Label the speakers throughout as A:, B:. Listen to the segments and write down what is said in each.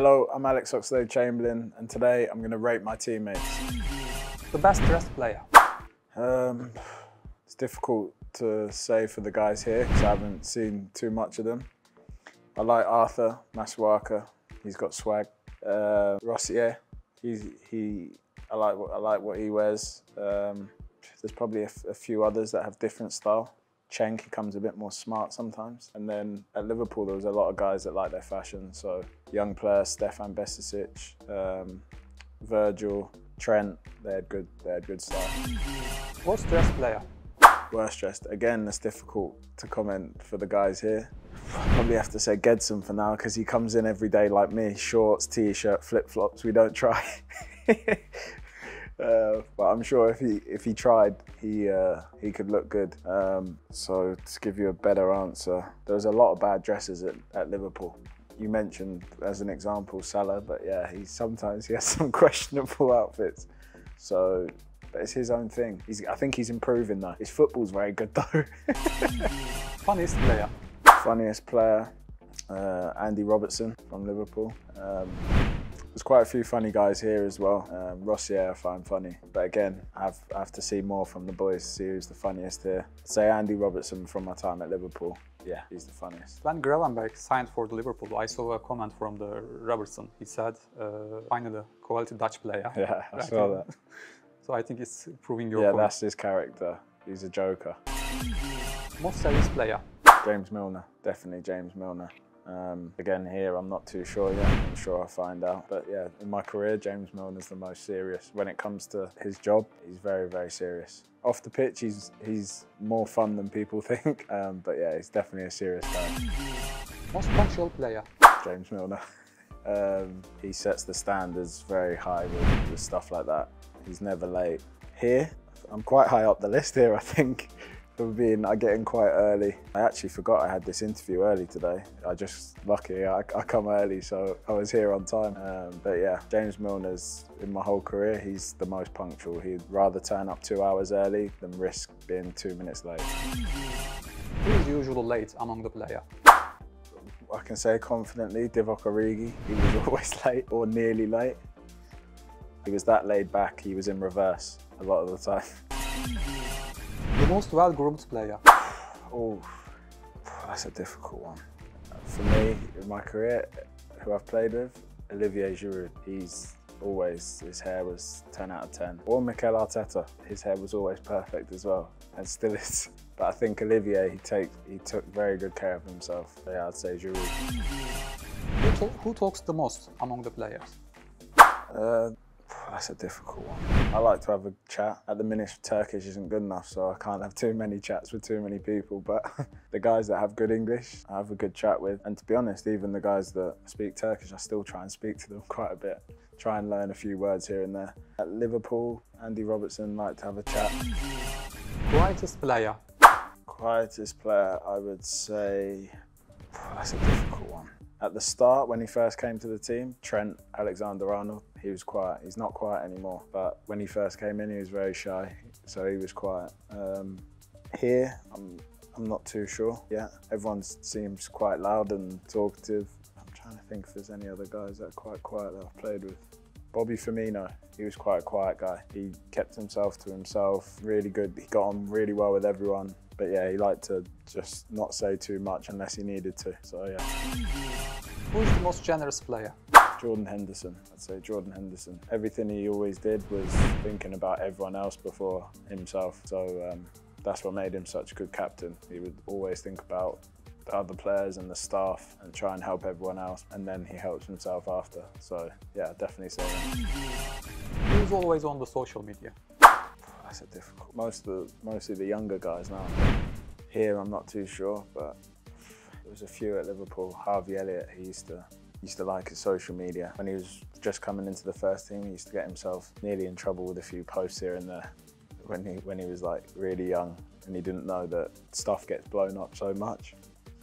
A: Hello, I'm Alex Oxlade-Chamberlain, and today I'm going to rate my teammates.
B: The best dressed player?
A: It's difficult to say for the guys here because I haven't seen too much of them. I like Arthur Masuaka, he's got swag. Rossier, I like what he wears. There's probably a few others that have different style. Cenk, he comes a bit more smart sometimes. And then at Liverpool, there was a lot of guys that like their fashion. So young players, Stefan Besic, Virgil, Trent, they had good style.
B: Worst dressed player?
A: Worst dressed. Again, it's difficult to comment for the guys here. Probably have to say Gedson for now because he comes in every day like me, shorts, t-shirt, flip-flops. We don't try. But I'm sure if he tried, he could look good. So to give you a better answer, there was a lot of bad dresses at Liverpool. You mentioned as an example Salah, but yeah, sometimes he has some questionable outfits. So, but it's his own thing. I think he's improving though. His football's very good though.
B: Funniest player?
A: Funniest player, Andy Robertson from Liverpool. There's quite a few funny guys here as well. Rossier I find funny, but again, I have to see more from the boys to see who's the funniest here. Say Andy Robertson from my time at Liverpool. Yeah, he's the funniest.
B: When Gravenberg signed for the Liverpool, I saw a comment from the Robertson. He said, finally, quality Dutch player.
A: Yeah, I saw that.
B: So I think it's proving your point.
A: Yeah, that's his character. He's a joker.
B: Most serious player?
A: James Milner, definitely James Milner. Again, here I'm not too sure yet. I'm sure I'll find out. But yeah, in my career, James Milner's the most serious. When it comes to his job, he's very, very serious. Off the pitch, he's more fun than people think. But yeah, he's definitely a serious guy.
B: Most punctual player?
A: James Milner. He sets the standards very high with stuff like that. He's never late. Here, I'm quite high up the list here, I think. I get in quite early. I actually forgot I had this interview early today. Lucky I come early, so I was here on time. But yeah, James Milner's, in my whole career, he's the most punctual. He'd rather turn up 2 hours early than risk being 2 minutes late.
B: Who is usually late among the players?
A: I can say confidently, Divock Origi. He was always late or nearly late. He was that laid back, he was in reverse a lot of the time.
B: The most well-groomed player?
A: Oh, that's a difficult one. For me, in my career, who I've played with, Olivier Giroud. His hair was 10 out of 10. Or Mikel Arteta, his hair was always perfect as well, and still is. But I think Olivier, he took very good care of himself. So yeah, I'd say Giroud.
B: Who talks the most among the players?
A: That's a difficult one. I like to have a chat. At the minute, Turkish isn't good enough, so I can't have too many chats with too many people. But the guys that have good English, I have a good chat with. And to be honest, even the guys that speak Turkish, I still try and speak to them quite a bit. Try and learn a few words here and there. At Liverpool, Andy Robertson liked to have a chat.
B: Quietest player?
A: Quietest player, I would say, that's a difficult one. At the start, when he first came to the team, Trent Alexander-Arnold, he was quiet. He's not quiet anymore, but when he first came in, he was very shy, so he was quiet. Here, I'm not too sure yet. Everyone seems quite loud and talkative. I'm trying to think if there's any other guys that are quite quiet that I've played with. Bobby Firmino, he was quite a quiet guy. He kept himself to himself, really good. He got on really well with everyone. But yeah, he liked to just not say too much unless he needed to, so yeah.
B: Who is the most generous player?
A: Jordan Henderson, I'd say Jordan Henderson. Everything he always did was thinking about everyone else before himself, so that's what made him such a good captain. He would always think about the other players and the staff and try and help everyone else, and then he helps himself after. So yeah, I'd definitely say that.
B: Who's always on the social media?
A: That's a difficult. Mostly the younger guys now. Here, I'm not too sure, but there was a few at Liverpool. Harvey Elliott, he used to like his social media. When he was just coming into the first team, he used to get himself nearly in trouble with a few posts here and there. When he was like really young and he didn't know that stuff gets blown up so much.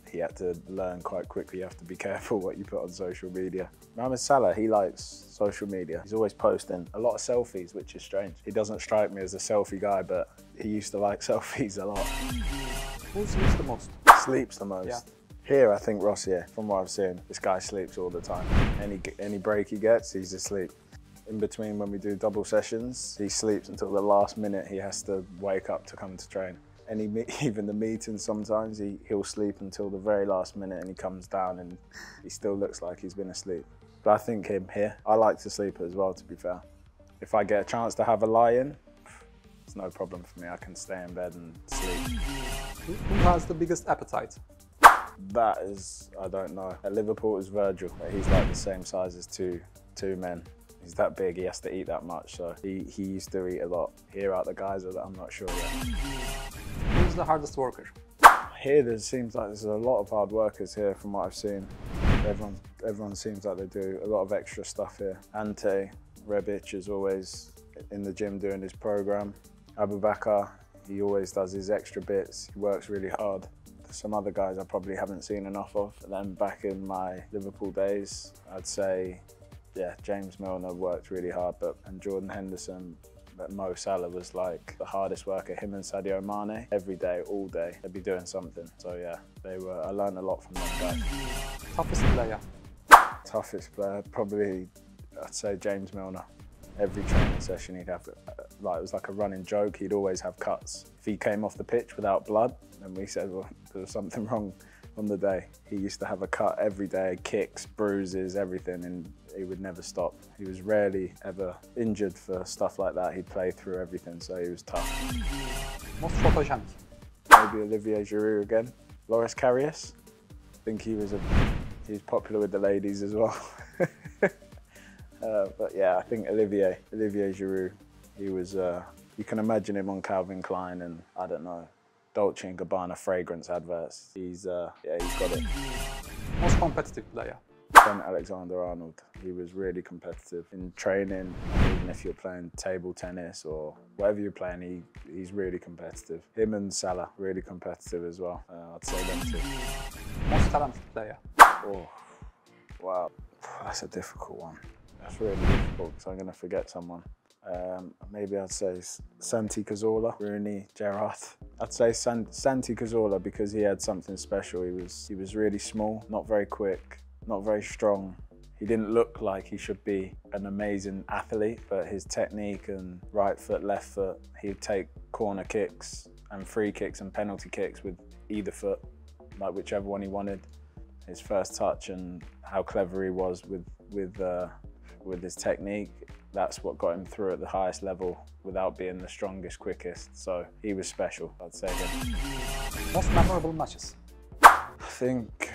A: He had to learn quite quickly. You have to be careful what you put on social media. Mohamed Salah, he likes social media. He's always posting a lot of selfies, which is strange. He doesn't strike me as a selfie guy, but he used to like selfies a lot.
B: Who sleeps the most?
A: Sleeps the most?
B: Yeah.
A: Here, I think Rossier, from what I've seen, this guy sleeps all the time. Any break he gets, he's asleep. In between when we do double sessions, he sleeps until the last minute he has to wake up to come to train. Even the meetings sometimes, he'll sleep until the very last minute and he comes down and he still looks like he's been asleep. But I think him here, I like to sleep as well, to be fair. If I get a chance to have a lie-in, it's no problem for me. I can stay in bed and sleep.
B: Who has the biggest appetite?
A: That is, I don't know. At Liverpool, it's Virgil. He's like the same size as two men. He's that big, he has to eat that much, so he used to eat a lot. Here out the guys, I'm not sure yet.
B: Who's the hardest worker?
A: Here, there seems like there's a lot of hard workers here from what I've seen. Everyone seems like they do a lot of extra stuff here. Ante Rebic is always in the gym doing his program. Abu Bakr, he always does his extra bits. He works really hard. There's some other guys I probably haven't seen enough of. And then back in my Liverpool days, I'd say, yeah, James Milner worked really hard, and Jordan Henderson, but Mo Salah was like the hardest worker. Him and Sadio Mane, every day, all day, they'd be doing something. So yeah, I learned a lot from them guys.
B: Toughest player?
A: Toughest player, probably, I'd say James Milner. Every training session he'd have, it was like a running joke, he'd always have cuts. If he came off the pitch without blood, then we said, well, there was something wrong on the day. He used to have a cut every day, kicks, bruises, everything, and he would never stop. He was rarely ever injured for stuff like that. He'd play through everything, so he was tough.
B: Most photogenic?
A: Maybe Olivier Giroud again. Loris Karius. I think he's popular with the ladies as well. But yeah, I think Olivier Giroud, he was, you can imagine him on Calvin Klein and, I don't know, Dolce & Gabbana fragrance adverts. Yeah, he's got it.
B: Most competitive player?
A: Trent Alexander-Arnold. He was really competitive in training. Even if you're playing table tennis or whatever you're playing, he's really competitive. Him and Salah, really competitive as well. I'd say them two.
B: Most talented player?
A: Oh, wow. That's a difficult one. That's really difficult because I'm going to forget someone. Maybe I'd say Santi Cazorla, Rooney, Gerrard. I'd say Santi Cazorla because he had something special. He was really small, not very quick, not very strong. He didn't look like he should be an amazing athlete, but his technique and right foot, left foot, he'd take corner kicks and free kicks and penalty kicks with either foot, like whichever one he wanted. His first touch and how clever he was with his technique, that's what got him through at the highest level without being the strongest, quickest. So he was special, I'd say him.
B: Most memorable matches?
A: I think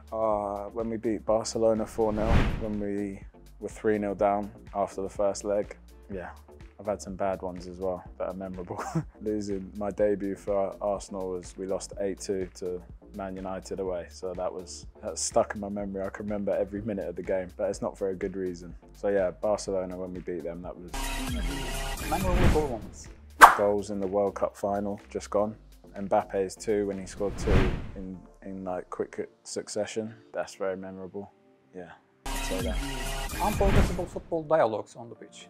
A: when we beat Barcelona 4-0, when we were 3-0 down after the first leg. Yeah, I've had some bad ones as well that are memorable. Losing my debut for Arsenal we lost 8-2 to Man United away, so that's stuck in my memory. I can remember every minute of the game, but it's not for a good reason. So yeah, Barcelona, when we beat them, that was
B: memorable goal moments.
A: Goals in the World Cup final, just gone. Mbappe's 2 when he scored 2 in like quick succession. That's very memorable. Yeah, I'd say that.
B: Unforgettable football dialogues on the pitch?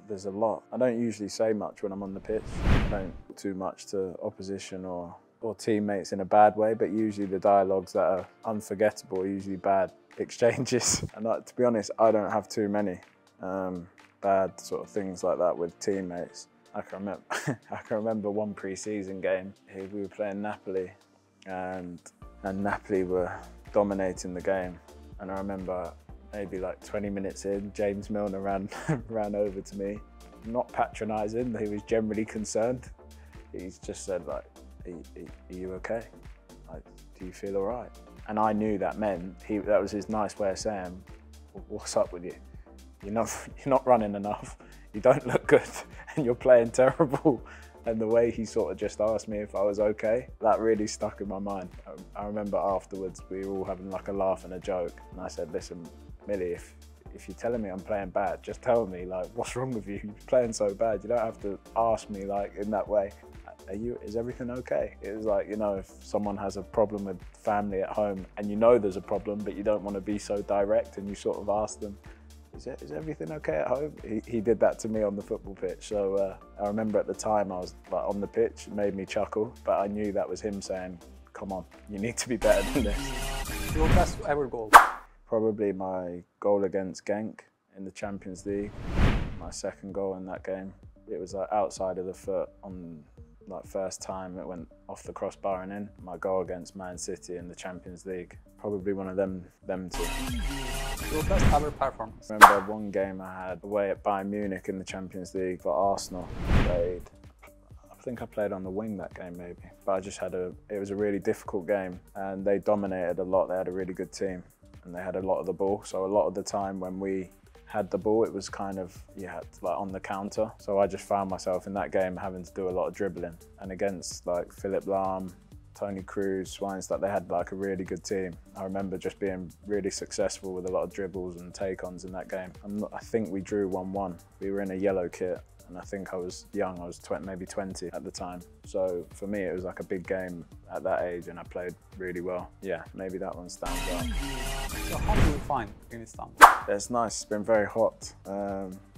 A: There's a lot. I don't usually say much when I'm on the pitch. I don't talk too much to opposition or teammates in a bad way, but usually the dialogues that are unforgettable are usually bad exchanges. And to be honest, I don't have too many bad sort of things like that with teammates. I can remember one pre-season game. We were playing Napoli, and Napoli were dominating the game. And I remember maybe like 20 minutes in, James Milner ran over to me, not patronising. He was generally concerned. He's just said like, "Are you okay? Like, do you feel all right?" And I knew that meant that was his nice way of saying, "What's up with you? You're not running enough. You don't look good, and you're playing terrible." And the way he sort of just asked me if I was okay, that really stuck in my mind. I remember afterwards we were all having like a laugh and a joke, and I said, "Listen, Millie, if you're telling me I'm playing bad, just tell me like, what's wrong with you? You're playing so bad. You don't have to ask me like in that way. Is everything okay?" It was like, you know, if someone has a problem with family at home and you know there's a problem, but you don't want to be so direct, and you sort of ask them, is everything okay at home? He did that to me on the football pitch. So I remember at the time I was like on the pitch, it made me chuckle, but I knew that was him saying, come on, you need to be better than this.
B: Your best ever goal?
A: Probably my goal against Genk in the Champions League. My second goal in that game. It was like outside of the foot on like first time, it went off the crossbar and in. My goal against Man City in the Champions League. Probably one of them two.
B: Your best ever performance?
A: I remember one game I had away at Bayern Munich in the Champions League for Arsenal. I think I played on the wing that game maybe, but I just it was a really difficult game and they dominated a lot. They had a really good team and they had a lot of the ball. So a lot of the time when we had the ball, it was kind of, like on the counter. So I just found myself in that game having to do a lot of dribbling. And against like Philip Lahm, Tony Cruz, Schweinsteiger, they had like a really good team. I remember just being really successful with a lot of dribbles and take-ons in that game. I think we drew 1-1. We were in a yellow kit and I think I was young, I was maybe 20 at the time. So for me, it was like a big game at that age and I played really well. Yeah, maybe that one stands out.
B: So how do you find in Istanbul?
A: It's nice, it's been very hot.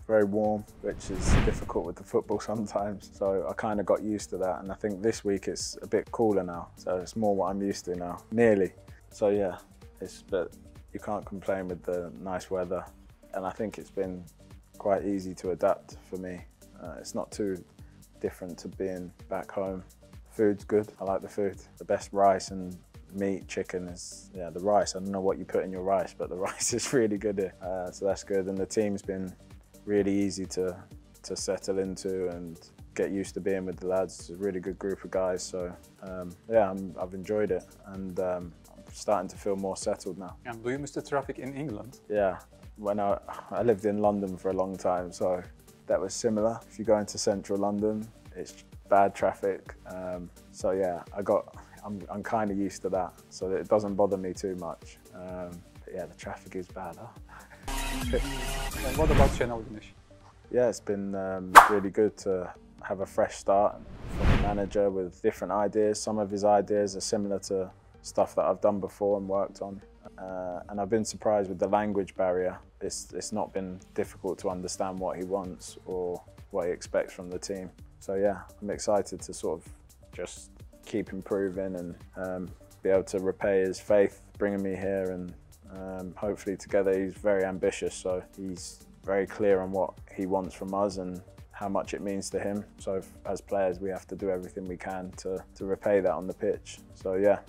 A: Very warm, which is difficult with the football sometimes. So I kind of got used to that. And I think this week it's a bit cooler now. So it's more what I'm used to now, nearly. So yeah, but you can't complain with the nice weather. And I think it's been quite easy to adapt for me. It's not too different to being back home. Food's good, I like the food. The best rice and meat, chicken is, the rice. I don't know what you put in your rice, but the rice is really good here. So that's good. And the team's been really easy to settle into and get used to being with the lads. It's a really good group of guys, so yeah, I've enjoyed it and I'm starting to feel more settled now.
B: And do you miss the traffic in England?
A: Yeah, when I lived in London for a long time, so that was similar. If you go into central London, it's bad traffic. So yeah, I'm kind of used to that, so it doesn't bother me too much. But yeah, the traffic is bad, huh?
B: And what about Şenol Güneş?
A: Yeah, it's been really good to have a fresh start from a manager with different ideas. Some of his ideas are similar to stuff that I've done before and worked on. And I've been surprised with the language barrier. It's not been difficult to understand what he wants or what he expects from the team. So yeah, I'm excited to sort of just keep improving and be able to repay his faith bringing me here, and hopefully together. He's very ambitious, so he's very clear on what he wants from us and how much it means to him. So as players, we have to do everything we can to repay that on the pitch. So yeah,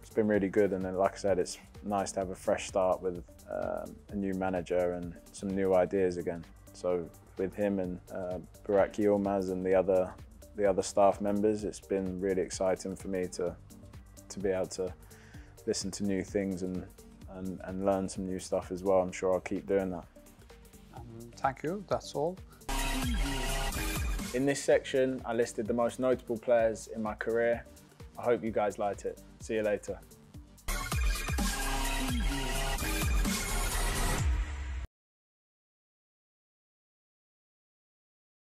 A: it's been really good, and then like I said, it's nice to have a fresh start with a new manager and some new ideas again. So with him and Burak Yilmaz and the other staff members, it's been really exciting for me to be able to listen to new things and learn some new stuff as well. I'm sure I'll keep doing that.
B: Thank you, that's all.
A: In this section, I listed the most notable players in my career. I hope you guys liked it. See you later.